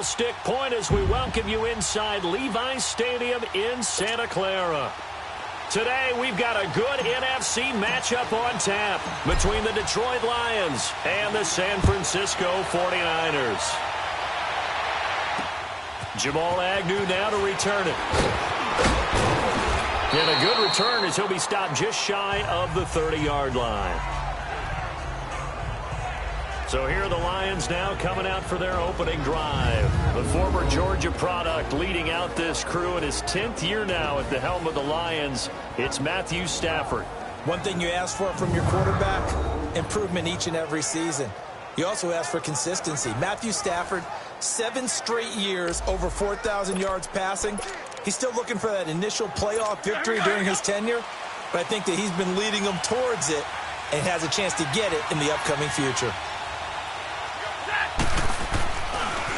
stick point as we welcome you inside Levi's Stadium in Santa Clara. Today, we've got a good NFC matchup on tap between the Detroit Lions and the San Francisco 49ers. Jamal Agnew now to return it. And a good return as he'll be stopped just shy of the 30-yard line. So here are the Lions now coming out for their opening drive. The former Georgia product leading out this crew in his 10th year now at the helm of the Lions. It's Matthew Stafford. One thing you ask for from your quarterback, improvement each and every season. You also ask for consistency. Matthew Stafford, 7 straight years over 4,000 yards passing. He's still looking for that initial playoff victory during his tenure, but I think that he's been leading them towards it and has a chance to get it in the upcoming future.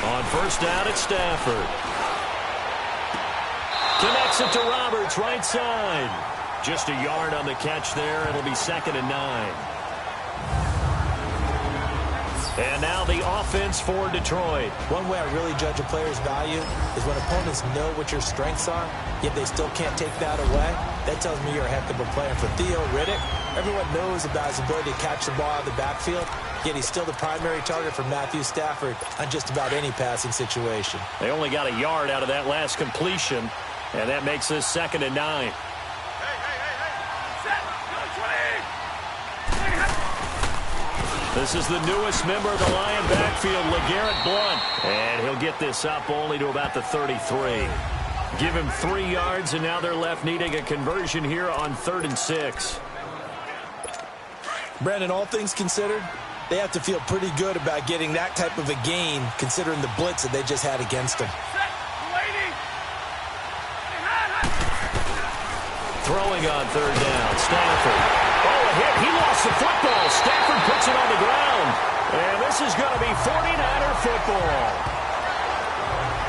On first down, it's Stafford. Connects it to Roberts, right side. Just a yard on the catch there. It'll be 2nd and 9. And now the offense for Detroit. One way I really judge a player's value is when opponents know what your strengths are, yet they still can't take that away. That tells me you're a heck of a player. For Theo Riddick, everyone knows about his ability to catch the ball out of the backfield, yet he's still the primary target for Matthew Stafford on just about any passing situation. They only got a yard out of that last completion, and that makes this 2nd and 9. This is the newest member of the Lion backfield, LeGarrette Blount. And he'll get this up only to about the 33. Give him 3 yards, and now they're left needing a conversion here on 3rd and 6. Brandon, all things considered, they have to feel pretty good about getting that type of a gain, considering the blitz that they just had against them. Throwing on 3rd down, Stafford. Oh, a hit. He lost the football. Stafford puts it on the ground. And this is going to be 49er football.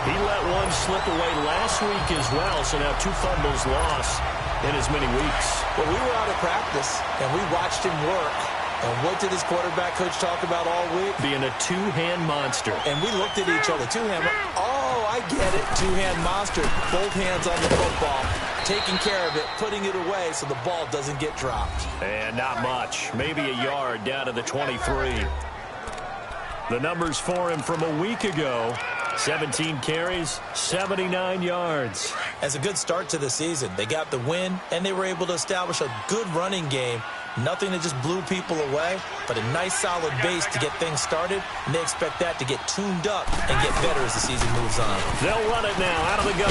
He let one slip away last week as well, so now 2 fumbles lost in as many weeks. Well, we were out of practice, and we watched him work. And what did his quarterback coach talk about all week? Being a 2-hand monster. And we looked at each other. 2-hand. Oh, I get it. 2-hand monster. Both hands on the football. Taking care of it, putting it away so the ball doesn't get dropped. And not much. Maybe a yard down to the 23. The numbers for him from a week ago. 17 carries, 79 yards. As a good start to the season, they got the win, and they were able to establish a good running game. Nothing that just blew people away, but a nice solid base to get things started, and they expect that to get tuned up and get better as the season moves on. They'll run it now out of the gun.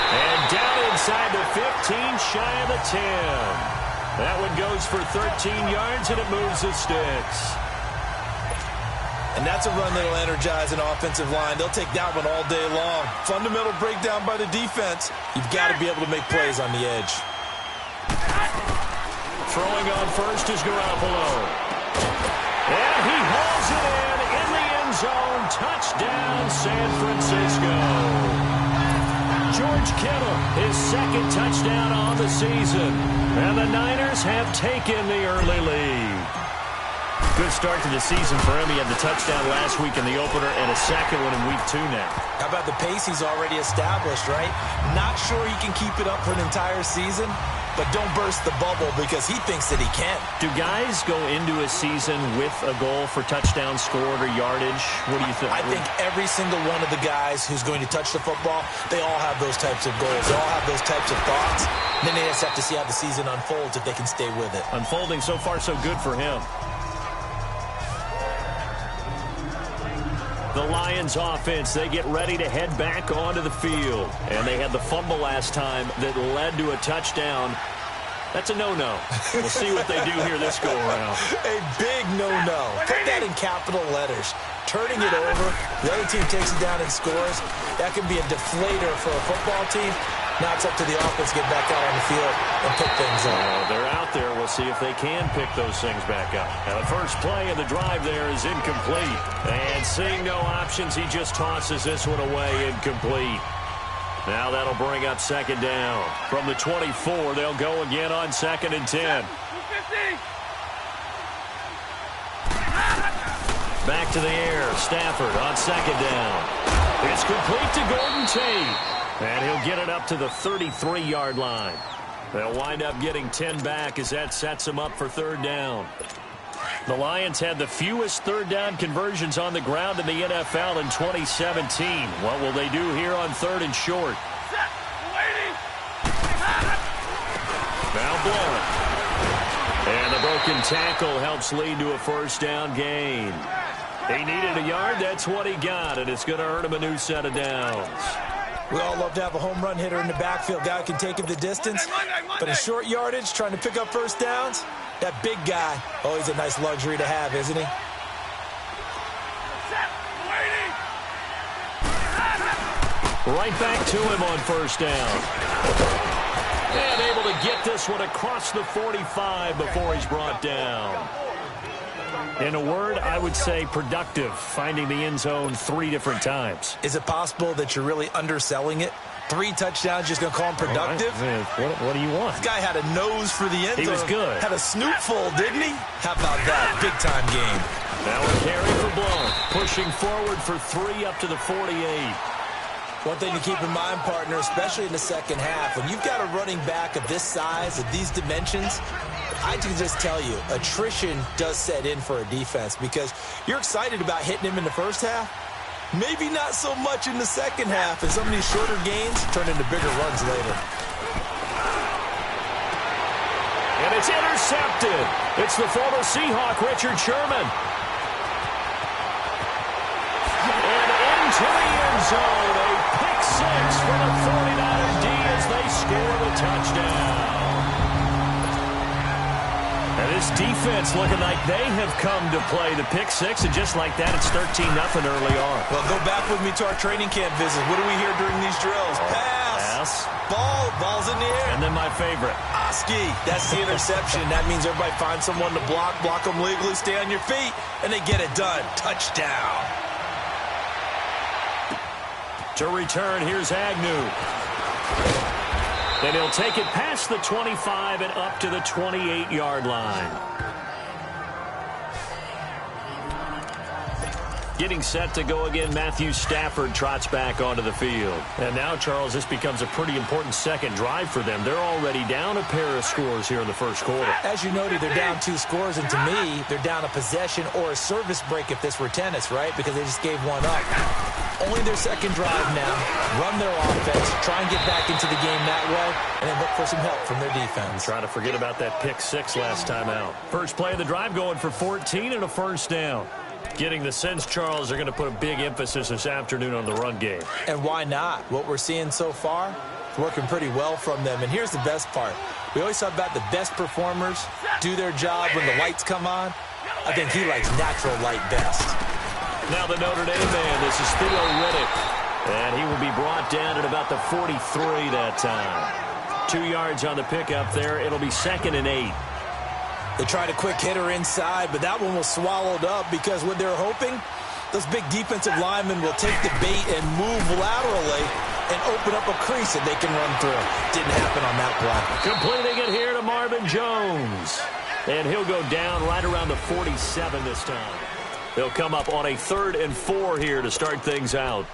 And down inside the 15, shy of the 10. That one goes for 13 yards, and it moves the sticks. And that's a run that'll energize an offensive line. They'll take that one all day long. Fundamental breakdown by the defense. You've got to be able to make plays on the edge. Throwing on first is Garoppolo. And he hauls it in the end zone. Touchdown, San Francisco. George Kittle, his 2nd touchdown on the season. And the Niners have taken the early lead. Good start to the season for him. He had the touchdown last week in the opener and a 2nd one in week 2 now. How about the pace he's already established, right? Not sure he can keep it up for an entire season, but don't burst the bubble because he thinks that he can. Do guys go into a season with a goal for touchdown scored or yardage? What do you think? I think every single one of the guys who's going to touch the football, they all have those types of goals. They all have those types of thoughts. And then they just have to see how the season unfolds if they can stay with it. Unfolding so far so good for him. The Lions offense, they get ready to head back onto the field. And they had the fumble last time that led to a touchdown. That's a no-no. We'll see what they do here this go-around. A big no-no. Put that in capital letters. Turning it over, the other team takes it down and scores. That can be a deflator for a football team. Now it's up to the offense to get back out on the field and pick things up. They're out there. We'll see if they can pick those things back up. Now, the first play of the drive there is incomplete. And seeing no options, he just tosses this one away incomplete. Now that'll bring up 2nd down. From the 24, they'll go again on 2nd and 10. Back to the air. Stafford on 2nd down. complete to Golden Tate. And he'll get it up to the 33-yard line. They'll wind up getting 10 back as that sets them up for third down. The Lions had the fewest third down conversions on the ground in the NFL in 2017. What will they do here on third and short? Now Blunt. And the broken tackle helps lead to a first down gain. He needed a yard. That's what he got, and it's going to earn him a new set of downs. We all love to have a home run hitter in the backfield. Guy who can take it the distance. But in short yardage, trying to pick up first downs, that big guy, always a nice luxury to have, isn't he? Right back to him on first down. And able to get this one across the 45 before he's brought down. In a word, I would say productive, finding the end zone 3 different times. Is it possible that you're really underselling it? 3 touchdowns, just going to call him productive? What do you want? This guy had a nose for the end zone. He was good. Had a snoot full, didn't he? How about that? Big-time game. Now a carry for Blount. Pushing forward for 3 up to the 48. One thing to keep in mind, partner, especially in the second half, when you've got a running back of this size, of these dimensions, I can just tell you, attrition does set in for a defense because you're excited about hitting him in the first half. Maybe not so much in the second half, and some of these shorter gains turn into bigger runs later. And it's intercepted. It's the former Seahawk, Richard Sherman. And into the end zone, a pick 6 for the 49er D as they score the touchdown. And this defense looking like they have come to play the pick 6, and just like that, it's 13-0 early on. Well, go back with me to our training camp visit. What do we hear during these drills? Pass. Ball's in the air. And then my favorite. Oski. That's the interception. That means everybody finds someone to block them legally, stay on your feet, and they get it done. Touchdown. To return, here's Agnew. Then he'll take it past the 25 and up to the 28-yard line. Getting set to go again, Matthew Stafford trots back onto the field. And now, Charles, this becomes a pretty important second drive for them. They're already down a pair of scores here in the first quarter. As you noted, they're down 2 scores, and to me, they're down a possession or a service break if this were tennis, right? Because they just gave one up. Only their second drive now. Run their offense, try and get back into the game that way, and then look for some help from their defense. Try to forget about that pick 6 last time out. First play of the drive going for 14 and a first down. Getting the sense, Charles, they're going to put a big emphasis this afternoon on the run game. And why not? What we're seeing so far, it's working pretty well from them. And here's the best part. We always talk about the best performers do their job when the lights come on. I think he likes natural light best. Now the Notre Dame man, this is Theo Riddick. And he will be brought down at about the 43 that time. 2 yards on the pickup there. It'll be 2nd and 8. They tried a quick hitter inside, but that one was swallowed up because what they're hoping, those big defensive linemen will take the bait and move laterally and open up a crease that they can run through. Didn't happen on that play. Completing it here to Marvin Jones. And he'll go down right around the 47 this time. They'll come up on a 3rd and 4 here to start things out.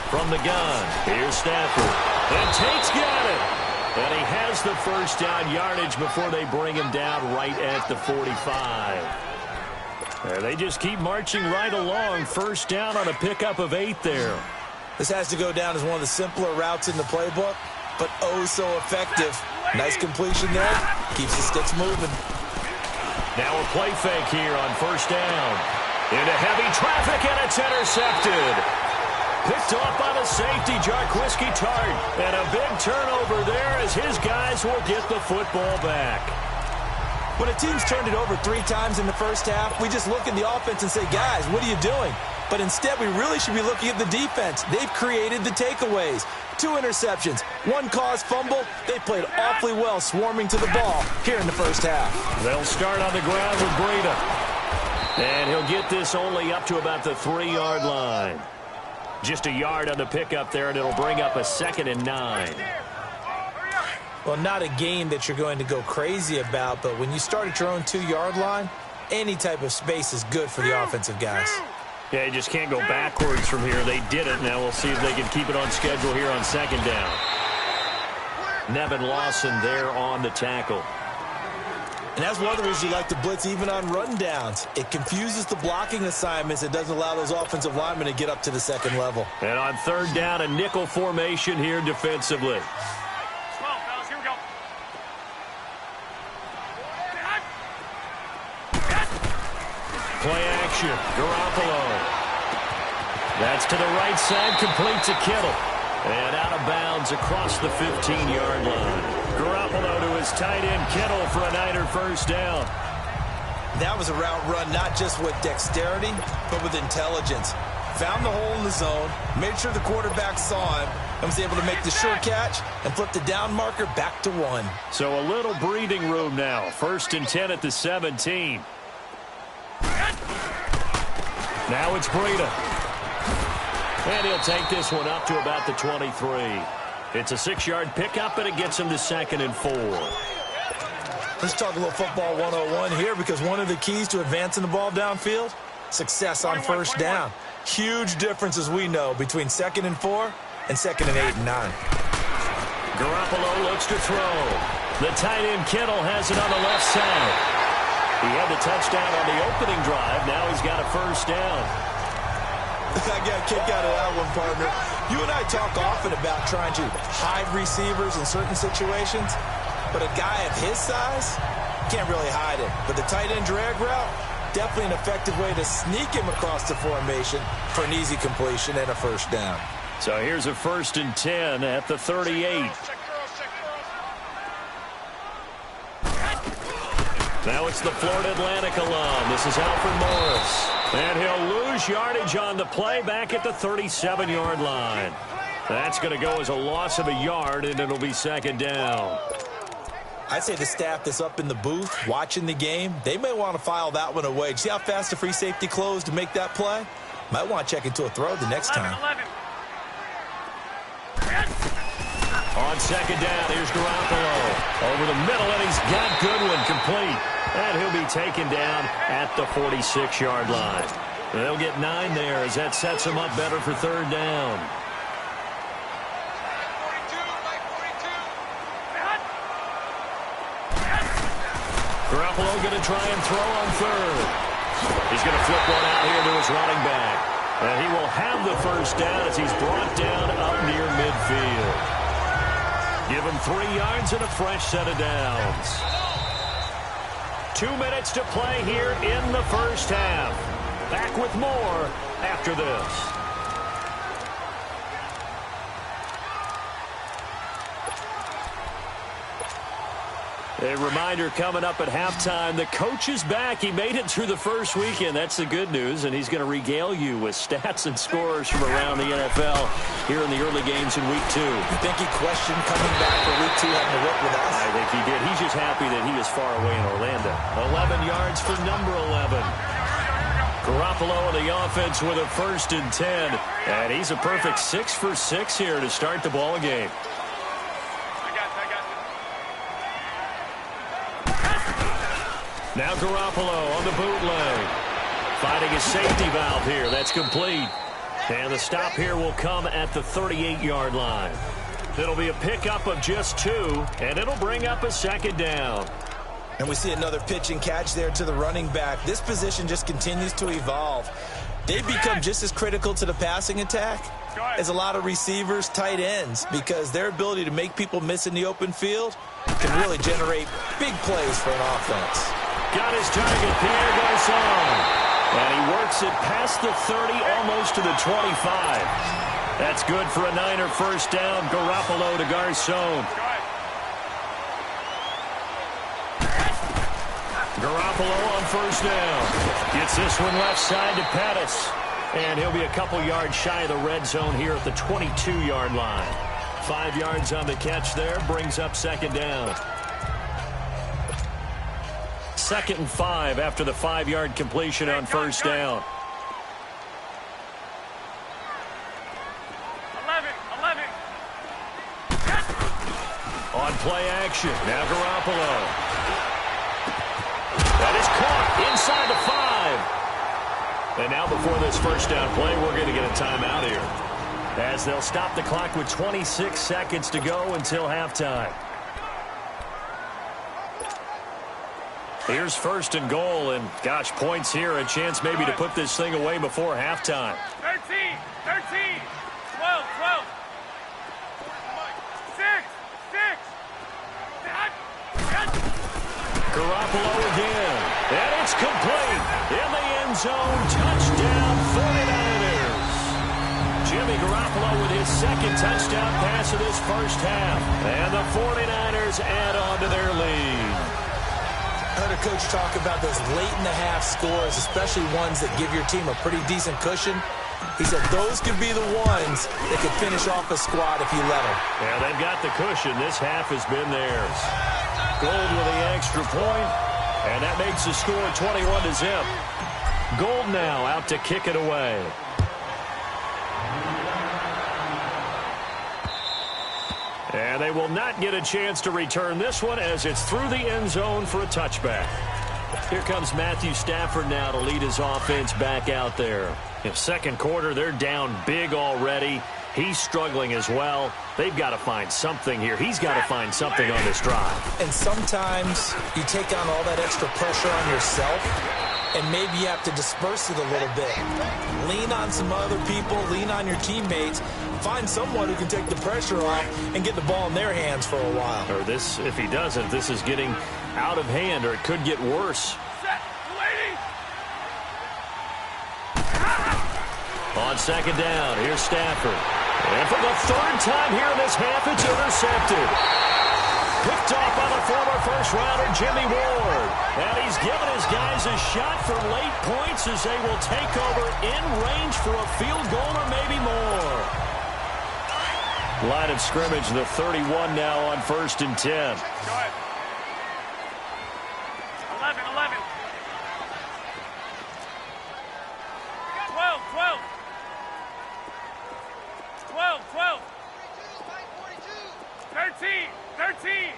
From the gun, here's Stafford. And Tate's got it. And he has the first down yardage before they bring him down right at the 45. And they just keep marching right along. First down on a pickup of 8 there. This has to go down as one of the simpler routes in the playbook, but oh so effective. Nice completion there. Keeps the sticks moving. Now a play fake here on first down. Into heavy traffic, and it's intercepted. Picked off by the safety, Jarquiski Tart. And a big turnover there as his guys will get the football back. When a team's turned it over 3 times in the first half, we just look at the offense and say, guys, what are you doing? But instead, we really should be looking at the defense. They've created the takeaways. 2 interceptions, 1 caused fumble. They played awfully well swarming to the ball here in the first half. They'll start on the ground with Breida. And he'll get this only up to about the 3-yard line. Just a yard on the pickup there, and it'll bring up a 2nd and 9. Well, not a game that you're going to go crazy about, but when you start at your own 2-yard line, any type of space is good for the offensive guys. Yeah, you just can't go backwards from here. They did it. Now we'll see if they can keep it on schedule here on second down. Nevin Lawson there on the tackle. And that's one of the reasons you like to blitz even on run downs. It confuses the blocking assignments. It doesn't allow those offensive linemen to get up to the second level. And on third down, a nickel formation here defensively. Play action. Garoppolo. That's to the right side. Complete to Kittle. And out of bounds across the 15-yard line. Garoppolo to his tight end, Kittle, for a Niner first down. That was a route run not just with dexterity, but with intelligence. Found the hole in the zone, made sure the quarterback saw him, and was able to make the sure catch and flip the down marker back to 1. So a little breathing room now. 1st and 10 at the 17. Now it's Breida. And he'll take this one up to about the 23. It's a 6-yard pickup, and it gets him to 2nd and 4. Let's talk a little football 101 here, because one of the keys to advancing the ball downfield, success on first down. Huge difference, as we know, between 2nd and 4 and 2nd and 8 and 9. Garoppolo looks to throw. The tight end Kittle has it on the left side. He had the touchdown on the opening drive. Now he's got a first down. I got a kick out of that one, partner. You and I talk often about trying to hide receivers in certain situations, but a guy of his size can't really hide it. But the tight end drag route, definitely an effective way to sneak him across the formation for an easy completion and a first down. So here's a 1st and 10 at the 38. Now it's the Florida Atlantic alum. This is Alfred Morris. And he'll lose yardage on the play back at the 37-yard line. That's going to go as a loss of a yard, and it'll be 2nd down. I'd say the staff that's up in the booth watching the game, they may want to file that one away. See how fast the free safety closed to make that play? Might want to check into a throw the next time. On 2nd down, here's Garoppolo. Over the middle, and he's got Goodwin complete. And he'll be taken down at the 46-yard line. They'll get 9 there as that sets him up better for 3rd down. Garoppolo going to try and throw on 3rd. He's going to flip one out here to his running back. And he will have the first down as he's brought down up near midfield. Give him 3 yards and a fresh set of downs. 2 minutes to play here in the first half. Back with more after this. A reminder coming up at halftime, the coach is back. He made it through the first weekend. That's the good news, and he's going to regale you with stats and scores from around the NFL here in the early games in Week 2. You think he questioned coming back for Week 2 having to work with us? I think he did. He's just happy that he is far away in Orlando. 11 yards for number 11. Garoppolo in the offense with a 1st and 10. And he's a perfect 6 for 6 here to start the ball game. Now Garoppolo on the bootleg. Finding a safety valve here. That's complete. And the stop here will come at the 38-yard line. It'll be a pickup of just 2, and it'll bring up a 2nd down. And we see another pitch and catch there to the running back. This position just continues to evolve. They become just as critical to the passing attack as a lot of receivers, tight ends, because their ability to make people miss in the open field can really generate big plays for an offense. Got his target, Pierre Garçon. And he works it past the 30, almost to the 25. That's good for a Niner first down. Garoppolo to Garçon. Garoppolo on first down. Gets this one left side to Pettis. And he'll be a couple yards shy of the red zone here at the 22-yard line. 5 yards on the catch there, brings up 2nd down. 2nd and 5 after the 5-yard completion on first down. 11. On play action, now Garoppolo. That is caught inside the 5. And now before this first down play, we're going to get a timeout here, as they'll stop the clock with 26 seconds to go until halftime. Here's first and goal, and gosh, points here, a chance maybe to put this thing away before halftime. 13, 12, 12. 6. Garoppolo again, and it's complete. In the end zone, touchdown 49ers. Jimmy Garoppolo with his second touchdown pass of this first half. And the 49ers add on to their lead. I heard a coach talk about those late-in-the-half scores, especially ones that give your team a pretty decent cushion. He said those could be the ones that could finish off a squad if you let them. Yeah, they've got the cushion. This half has been theirs. Gold with the extra point, and that makes the score 21-0. Gold now out to kick it away. And they will not get a chance to return this one as it's through the end zone for a touchback. Here comes Matthew Stafford now to lead his offense back out there. In second quarter, they're down big already. He's struggling as well. They've got to find something here. He's got to find something on this drive. And sometimes you take on all that extra pressure on yourself, and maybe you have to disperse it a little bit. Lean on some other people, lean on your teammates, find someone who can take the pressure off and get the ball in their hands for a while. Or this, if he doesn't, this is getting out of hand, or it could get worse. On second down, here's Stafford. And for the third time here in this half, it's intercepted. Picked off by the former first-rounder, Jimmy Ward. And he's given his guys a shot for late points as they will take over in range for a field goal or maybe more. Line of scrimmage, the 31 now on 1st and 10. Go ahead. 11. 12. 13.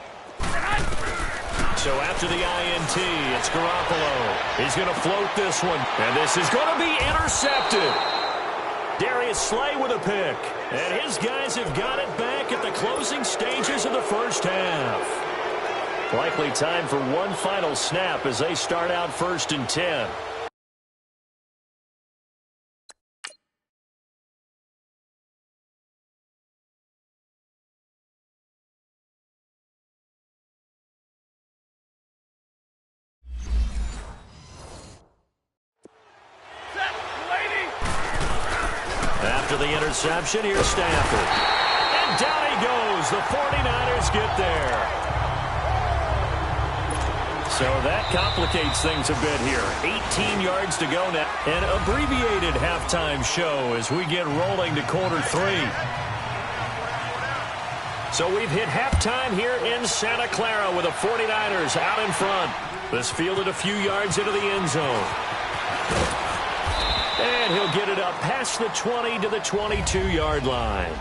So after the INT, it's Garoppolo. He's going to float this one, and this is going to be intercepted. Darius Slay with a pick, and his guys have got it back at the closing stages of the first half. Likely time for one final snap as they start out 1st and 10. After the interception, here's Stafford. And down he goes. The 49ers get there. So that complicates things a bit here. 18 yards to go now. An abbreviated halftime show as we get rolling to quarter 3. So we've hit halftime here in Santa Clara with the 49ers out in front. This fielded a few yards into the end zone. And he'll get it up past the 20 to the 22-yard line.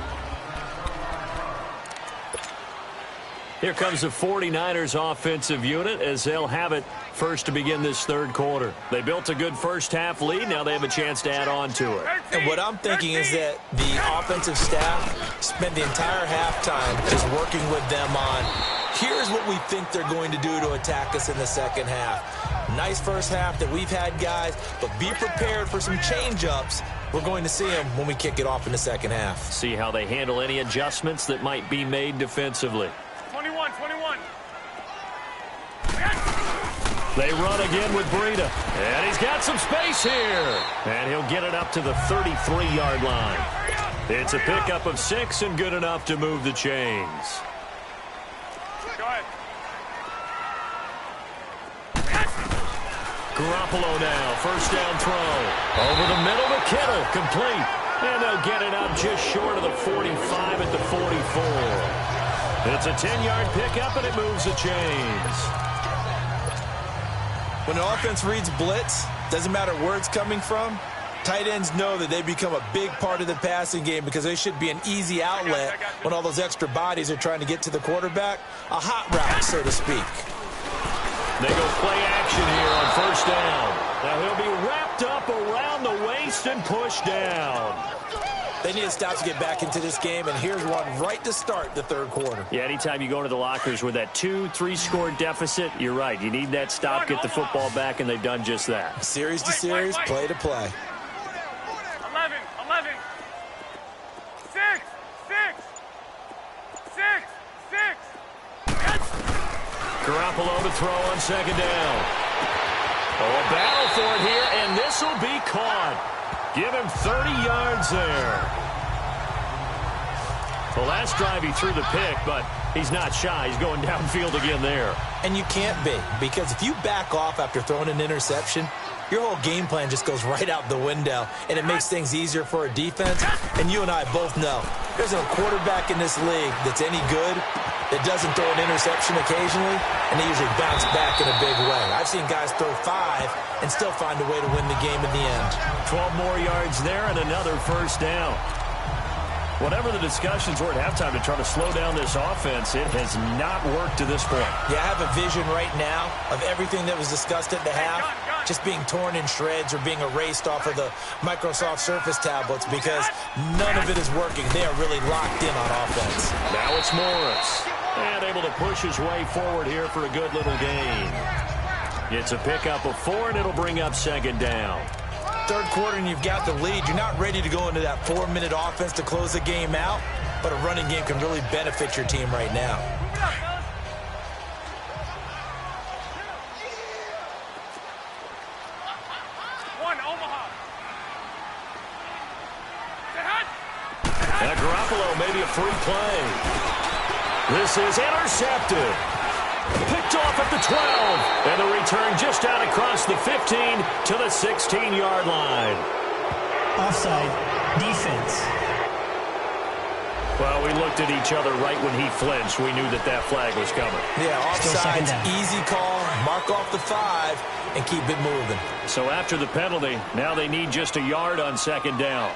Here comes the 49ers offensive unit as they'll have it first to begin this third quarter. They built a good first half lead. Now they have a chance to add on to it. And what I'm thinking is that the offensive staff spent the entire halftime just working with them on, here's what we think they're going to do to attack us in the second half. Nice first half that we've had, guys, but be prepared for some change-ups. We're going to see them when we kick it off in the second half. See how they handle any adjustments that might be made defensively. 21. They run again with Breida. And he's got some space here. And he'll get it up to the 33-yard line. It's a pickup of 6 and good enough to move the chains. Go ahead. Garoppolo now, first down throw. Over the middle to Kittle, complete. And they'll get it up just short of the 45 at the 44. It's a 10-yard pickup, and it moves the chains. When the offense reads blitz, doesn't matter where it's coming from, Tight ends know that they become a big part of the passing game because they should be an easy outlet when all those extra bodies are trying to get to the quarterback. A hot route, so to speak. They go play action here on first down. Now he'll be wrapped up around the waist and pushed down. They need to stop to get back into this game, and here's one right to start the third quarter. Yeah, anytime you go into the lockers with that 2-3 score deficit, you're right. You need that stop, get the football back, and they've done just that. Series to series, play to play. 11, 11. 6, 6, 6, 6. Garoppolo to throw on second down. Oh, a battle for it here, and this will be caught. Give him 30 yards there. The last drive he threw the pick, but he's not shy. He's going downfield again there. And you can't be, because if you back off after throwing an interception, your whole game plan just goes right out the window, and it makes things easier for a defense. And you and I both know there's no quarterback in this league that's any good that doesn't throw an interception occasionally, and they usually bounce back in a big way. I've seen guys throw 5 and still find a way to win the game in the end. 12 more yards there and another first down. Whatever the discussions were at halftime to try to slow down this offense, it has not worked to this point. Yeah, I have a vision right now of everything that was discussed at the half just being torn in shreds or being erased off of the Microsoft Surface tablets because none of it is working. They are really locked in on offense. Now it's Morris. And able to push his way forward here for a good little gain. It's a pickup of 4, and it'll bring up second down. Third quarter, and you've got the lead. You're not ready to go into that 4-minute offense to close the game out, but a running game can really benefit your team right now. Now Garoppolo, maybe a free play. This is intercepted. Picked off at the 12. And the return just out across the 15 to the 16-yard line. Offside. Defense. Well, we looked at each other right when he flinched. We knew that that flag was coming. Yeah, offside, easy call, mark off the 5, and keep it moving. So after the penalty, now they need just a yard on second down.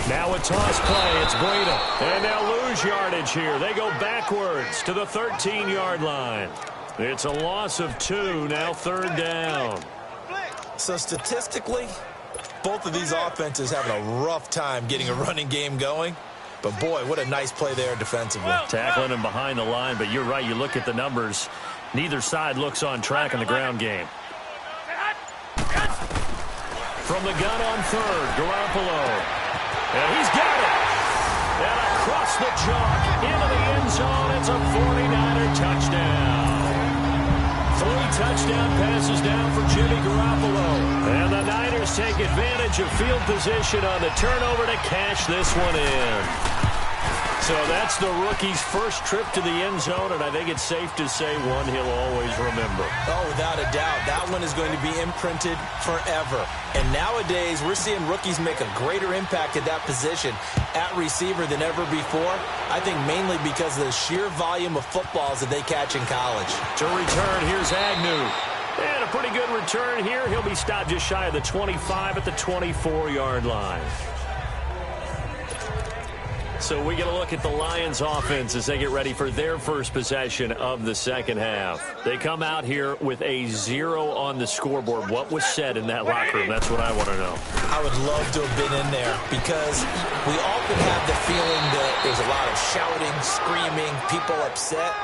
Now a toss play. It's Breida. And they'll lose yardage here. They go backwards to the 13-yard line. It's a loss of 2. Now third down. So statistically, both of these offenses having a rough time getting a running game going. But, boy, what a nice play there defensively. Tackling him behind the line. But you're right. You look at the numbers. Neither side looks on track in the ground game. From the gun on third, Garoppolo. And he's got it. And across the chalk into the end zone. It's a 49er touchdown. 3 touchdown passes down for Jimmy Garoppolo. And the Niners take advantage of field position on the turnover to cash this one in. So that's the rookie's first trip to the end zone, and I think it's safe to say one he'll always remember. Oh, without a doubt. That one is going to be imprinted forever. And nowadays, we're seeing rookies make a greater impact at that position at receiver than ever before. I think mainly because of the sheer volume of footballs that they catch in college. To return, here's Agnew. And a pretty good return here. He'll be stopped just shy of the 25 at the 24-yard line. So we get a look at the Lions offense as they get ready for their first possession of the second half. They come out here with a 0 on the scoreboard. What was said in that locker room? That's what I want to know. I would love to have been in there because we often have the feeling that there's a lot of shouting, screaming, people upset.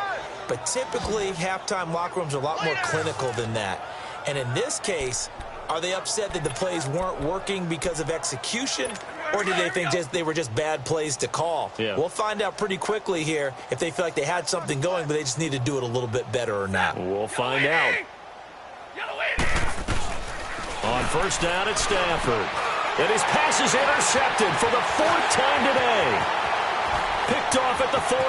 But typically, halftime locker rooms are a lot more clinical than that. And in this case, are they upset that the plays weren't working because of execution? Or did they think they were just bad plays to call? Yeah. We'll find out pretty quickly here if they feel like they had something going, but they just need to do it a little bit better or not. We'll find out. On first down, it's Stafford. And his pass is intercepted for the 4th time today. Picked off at the 40.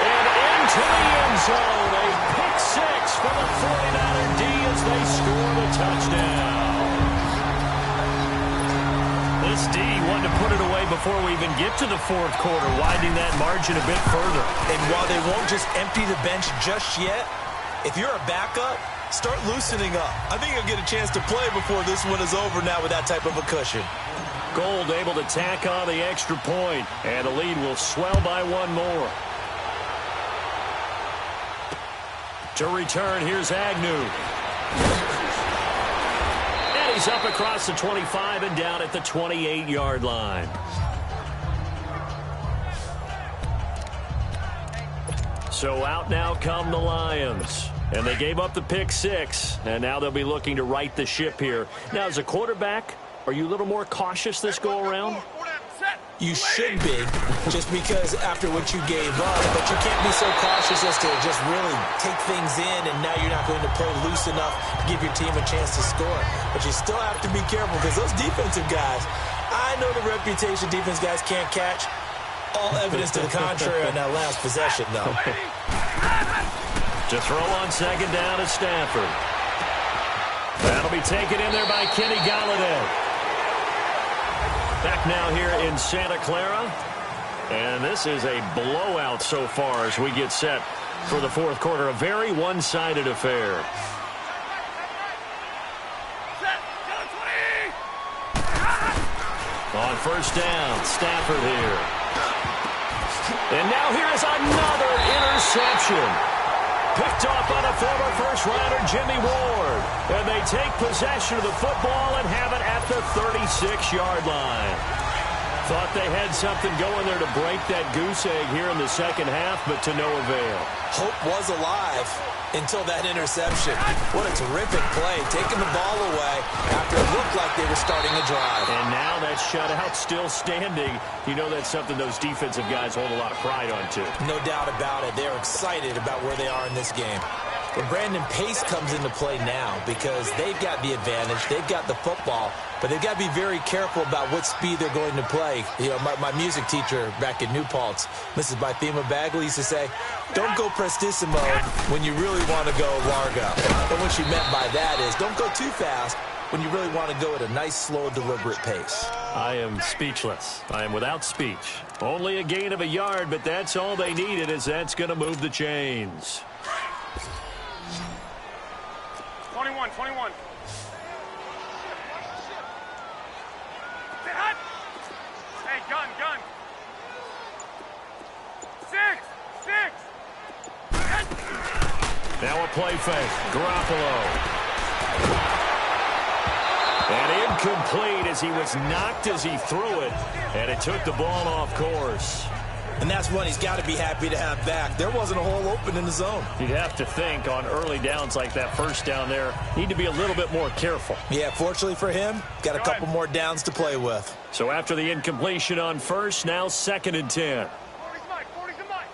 And into the end zone. A pick 6 for the 49er D as they score the touchdown. The Dallas D wanted to put it away before we even get to the fourth quarter, widening that margin a bit further. And while they won't just empty the bench just yet, if you're a backup, start loosening up. I think you'll get a chance to play before this one is over now with that type of a cushion. Gold able to tack on the extra point, and the lead will swell by one more. To return, here's Agnew. And he's up across the 25 and down at the 28-yard line. So out now come the Lions. And they gave up the pick six, and now they'll be looking to right the ship here. Now, as a quarterback, are you a little more cautious this go-around? You should be, just because after what you gave up, but you can't be so cautious as to just really take things in, and now you're not going to play loose enough to give your team a chance to score. But you still have to be careful, because those defensive guys, I know the reputation defense guys can't catch. All evidence to the contrary on that last possession, though. To throw on second down is Stafford. That'll be taken in there by Kenny Galladay. Back now here in Santa Clara. And this is a blowout so far as we get set for the fourth quarter. A very one-sided affair. On first down, Stafford here. And now here is another interception. Picked off on a former first-rounder, Jimmy Ward. And they take possession of the football and have it at the 36-yard line. Thought they had something going there to break that goose egg here in the second half, but to no avail. Hope was alive until that interception. What a terrific play, taking the ball away after it looked like they were starting a drive. And now that shutout still standing. You know that's something those defensive guys hold a lot of pride on, too. No doubt about it. They're excited about where they are in this game. But Brandon, pace comes into play now because they've got the advantage. They've got the football, but they've got to be very careful about what speed they're going to play. You know, my music teacher back in New Paltz, Mrs. Bythema Bagley, used to say, don't go prestissimo when you really want to go largo. And what she meant by that is don't go too fast when you really want to go at a nice, slow, deliberate pace. I am speechless. I am without speech. Only a gain of a yard, but that's all they needed, as that's going to move the chains. 21. Hey, gun. 6. Now a play fake. Garoppolo. And incomplete as he was knocked as he threw it. And it took the ball off course. And that's one he's got to be happy to have back. There wasn't a hole open in the zone. You'd have to think on early downs like that first down there, need to be a little bit more careful. Yeah, fortunately for him, got a couple more downs to play with. So after the incompletion on first, now 2nd and 10. 40's mine.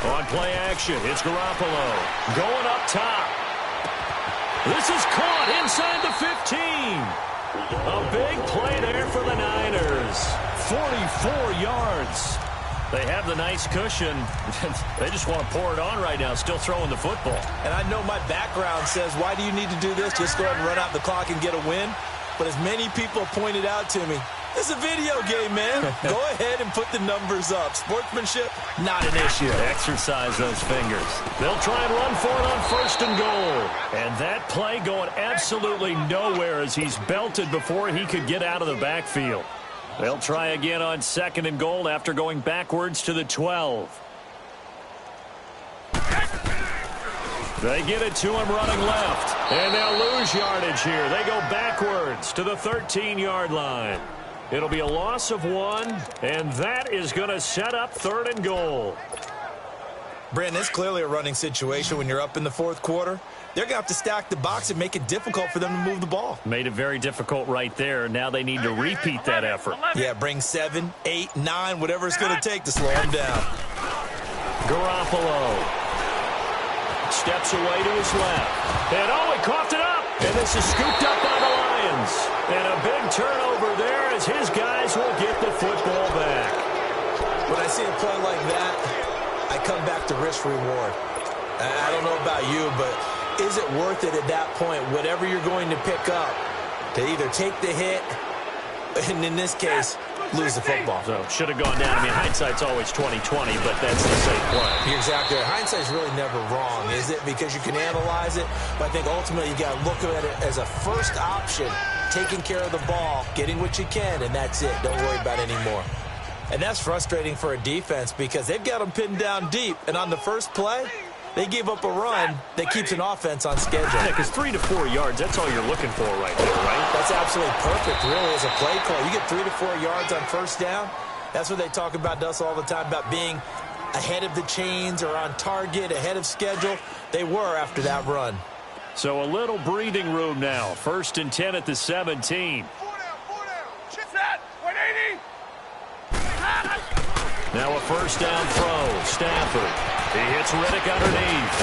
On play action, it's Garoppolo. Going up top. This is caught inside the 15. A big play there for the Niners. 44 yards. They have the nice cushion. They just want to pour it on right now, still throwing the football. And I know my background says, why do you need to do this? Just go ahead and run out the clock and get a win. But as many people pointed out to me, it's a video game, man. Go ahead and put the numbers up. Sportsmanship, not an issue. Exercise those fingers. They'll try and run for it on 1st and goal. And that play going absolutely nowhere as he's belted before he could get out of the backfield. They'll try again on 2nd and goal after going backwards to the 12. They get it to him running left. And they'll lose yardage here. They go backwards to the 13-yard line. It'll be a loss of 1, and that is going to set up 3rd and goal. Brandon, it's clearly a running situation when you're up in the fourth quarter. They're going to have to stack the box and make it difficult for them to move the ball. Made it very difficult right there. Now they need to repeat that effort. Yeah, bring 7, 8, 9, whatever it's going to take to slow them down. Garoppolo steps away to his left. And he coughed it up. And this is scooped up by the Lions. And a big turnover there as his guys will get the football back. When I see a play like that, I come back to risk-reward. I don't know about you, but is it worth it at that point, whatever you're going to pick up, to either take the hit, and in this case, lose the football. So should have gone down. I mean, hindsight's always 20/20, but that's the same play. You're exactly right. Hindsight's really never wrong, is it? Because you can analyze it, but I think ultimately you got to look at it as a first option, taking care of the ball, getting what you can, and that's it. Don't worry about it anymore. And that's frustrating for a defense because they've got them pinned down deep, and on the first play, they gave up a run that keeps an offense on schedule. Yeah, because 3 to 4 yards, that's all you're looking for right there, right? That's absolutely perfect, really, as a play call. You get 3 to 4 yards on first down. That's what they talk about to us all the time, about being ahead of the chains or on target, ahead of schedule. They were after that run. So a little breathing room now. 1st and 10 at the 17. 4 down. Set. 180. Now a first down throw. Stafford. He hits Riddick underneath.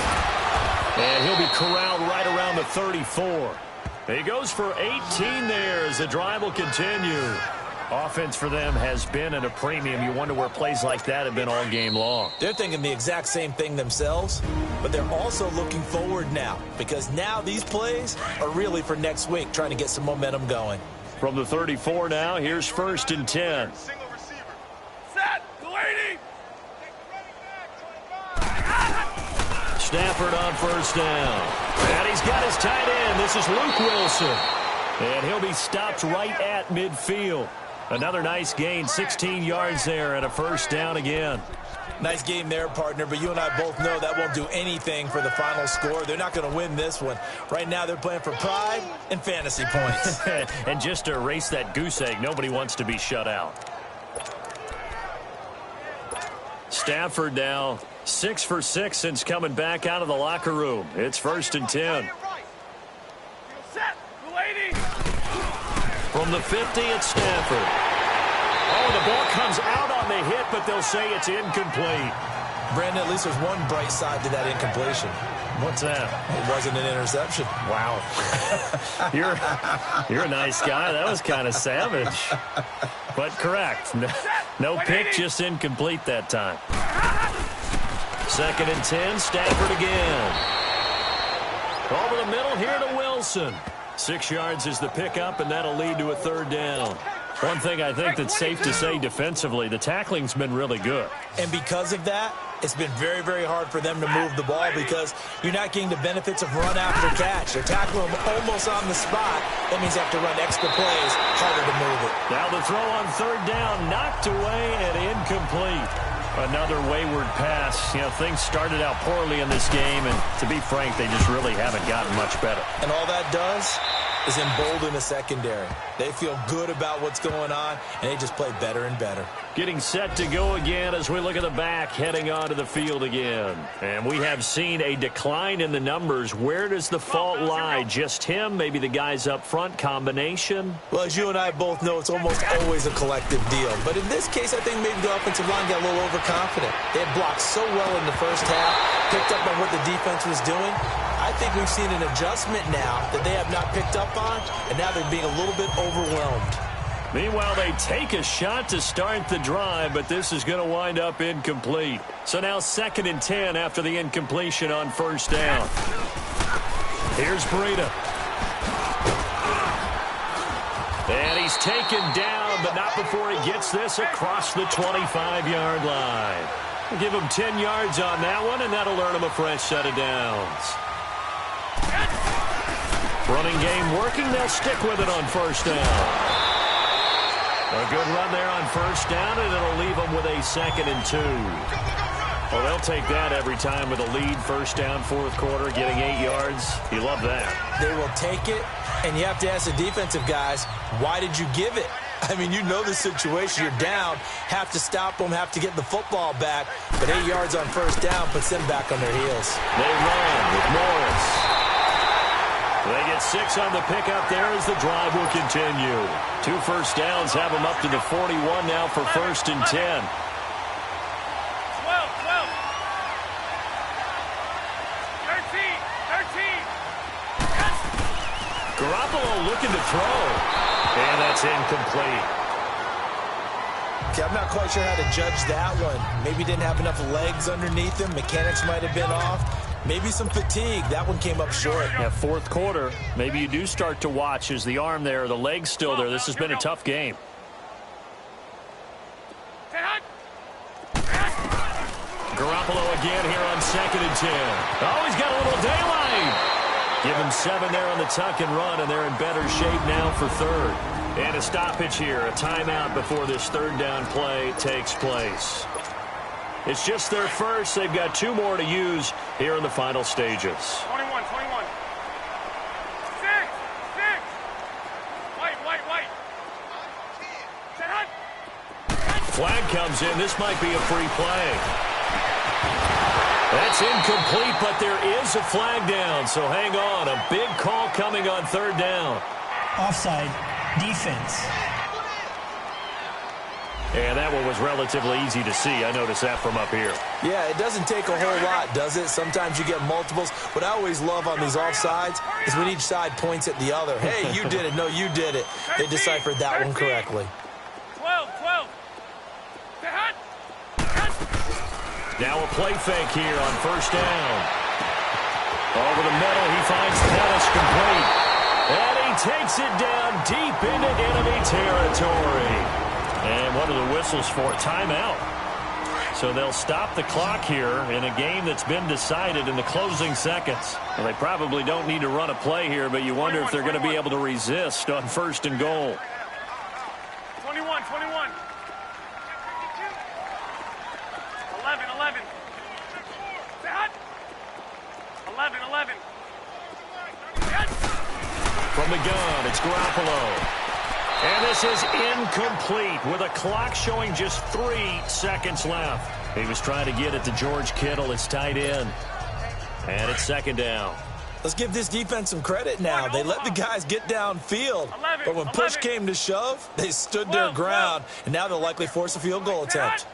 And he'll be corralled right around the 34. He goes for 18 there as the drive will continue. Offense for them has been at a premium. You wonder where plays like that have been all game long. They're thinking the exact same thing themselves, but they're also looking forward now because now these plays are really for next week, trying to get some momentum going. From the 34 now, here's 1st and 10. Single receiver. Set. Delaney. Stafford on first down. And he's got his tight end. This is Luke Wilson. And he'll be stopped right at midfield. Another nice gain, 16 yards there and a first down again. Nice game there, partner, but you and I both know that won't do anything for the final score. They're not going to win this one. Right now they're playing for pride and fantasy points. And just to erase that goose egg, nobody wants to be shut out. Stafford now 6 for 6 since coming back out of the locker room. It's 1st and 10. Set. Delaney. From the 50, it's Stafford. Oh, the ball comes out on the hit, but they'll say it's incomplete. Brandon, at least there's one bright side to that incompletion. What's that? It wasn't an interception. Wow. You're a nice guy. That was kind of savage. But correct. No pick, just incomplete that time. 2nd and 10, Stafford again. Over the middle here to Wilson. 6 yards is the pickup, and that'll lead to a 3rd down. One thing I think that's safe to say defensively, the tackling's been really good. And because of that, it's been very, very hard for them to move the ball because you're not getting the benefits of run after catch. They're tackling them almost on the spot. That means they have to run extra plays, harder to move it. Now the throw on 3rd down, knocked away and incomplete. Another wayward pass. You know, things started out poorly in this game, and to be frank, they just really haven't gotten much better. And all that does is embolden the secondary. They feel good about what's going on, and they just play better and better. Getting set to go again as we look at the back, heading onto the field again. And we have seen a decline in the numbers. Where does the fault lie? Just him? Maybe the guys up front? Combination? Well, as you and I both know, it's almost always a collective deal. But in this case, I think maybe the offensive line got a little overconfident. They had blocked so well in the first half, picked up on what the defense was doing. I think we've seen an adjustment now that they have not picked up on, and now they're being a little bit overwhelmed. Meanwhile, they take a shot to start the drive, but this is going to wind up incomplete. So now 2nd and 10 after the incompletion on 1st down. Here's Breida. And he's taken down, but not before he gets this across the 25-yard line. We'll give him 10 yards on that one, and that'll earn him a fresh set of downs. Running game working. They'll stick with it on 1st down. A good run there on 1st down, and it'll leave them with a 2nd and 2. Well, they'll take that every time with a lead. 1st down, 4th quarter, getting 8 yards. You love that. They will take it, and you have to ask the defensive guys, why did you give it? I mean, you know the situation. You're down, have to stop them, have to get the football back. But 8 yards on 1st down puts them back on their heels. They run with Morris. They get 6 on the pickup there as the drive will continue. 2 first downs have them up to the 41 now for 1st and 10. 12. Garoppolo looking to throw. And that's incomplete. Okay, I'm not quite sure how to judge that one. Maybe didn't have enough legs underneath him. Mechanics might have been off. Maybe some fatigue. That one came up short. Yeah, fourth quarter, maybe you do start to watch as the arm there, the leg's still there. This has been a tough game. Garoppolo again here on 2nd and 10. Oh, he's got a little daylight. Give him 7 there on the tuck and run, and they're in better shape now for 3rd. And a stoppage here, a timeout before this 3rd down play takes place. It's just their first. They've got 2 more to use here in the final stages. 21. 6. White. Flag comes in. This might be a free play. That's incomplete, but there is a flag down, so hang on. A big call coming on 3rd down. Offside. Defense. And that one was relatively easy to see. I noticed that from up here. Yeah, it doesn't take a whole lot, does it? Sometimes you get multiples. What I always love on these offsides is when each side points at the other. Hey, you did it. No, you did it. They deciphered that one correctly. 12. Now a play fake here on 1st down. Over the middle, he finds Pettis complete. And he takes it down deep into enemy territory. And what are the whistles for? Timeout. So they'll stop the clock here in a game that's been decided in the closing seconds. Well, they probably don't need to run a play here, but you wonder if they're going to be able to resist on 1st and goal. 21. 11. 11. From the gun, it's Garoppolo. And this is incomplete with a clock showing just 3 seconds left. He was trying to get it to George Kittle, his tight end. And it's 2nd down. Let's give this defense some credit now. They let the guys get downfield. But when push came to shove, they stood their ground. And now they'll likely force a field goal attempt.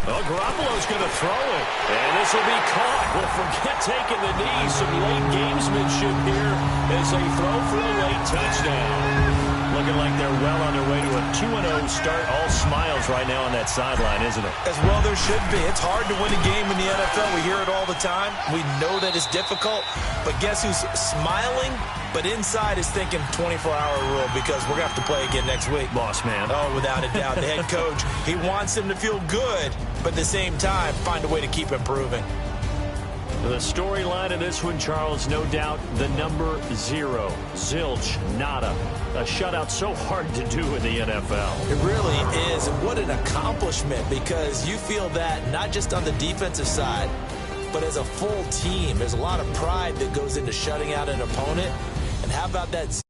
Well, Garoppolo's going to throw it, and this will be caught. Well, forget taking the knee. Some late gamesmanship here as they throw for a late touchdown. Looking like they're well on their way to a 2-0 start. All smiles right now on that sideline, isn't it? As well there should be. It's hard to win a game in the NFL. We hear it all the time. We know that it's difficult. But guess who's smiling? But inside is thinking 24-hour rule because we're going to have to play again next week. Boss man. Oh, without a doubt. The head coach, he wants him to feel good, but at the same time, find a way to keep improving. The storyline of this one, Charles, no doubt the number 0. Zilch, nada. A shutout so hard to do in the NFL. It really is, and what an accomplishment, because you feel that not just on the defensive side, but as a full team. There's a lot of pride that goes into shutting out an opponent. And how about that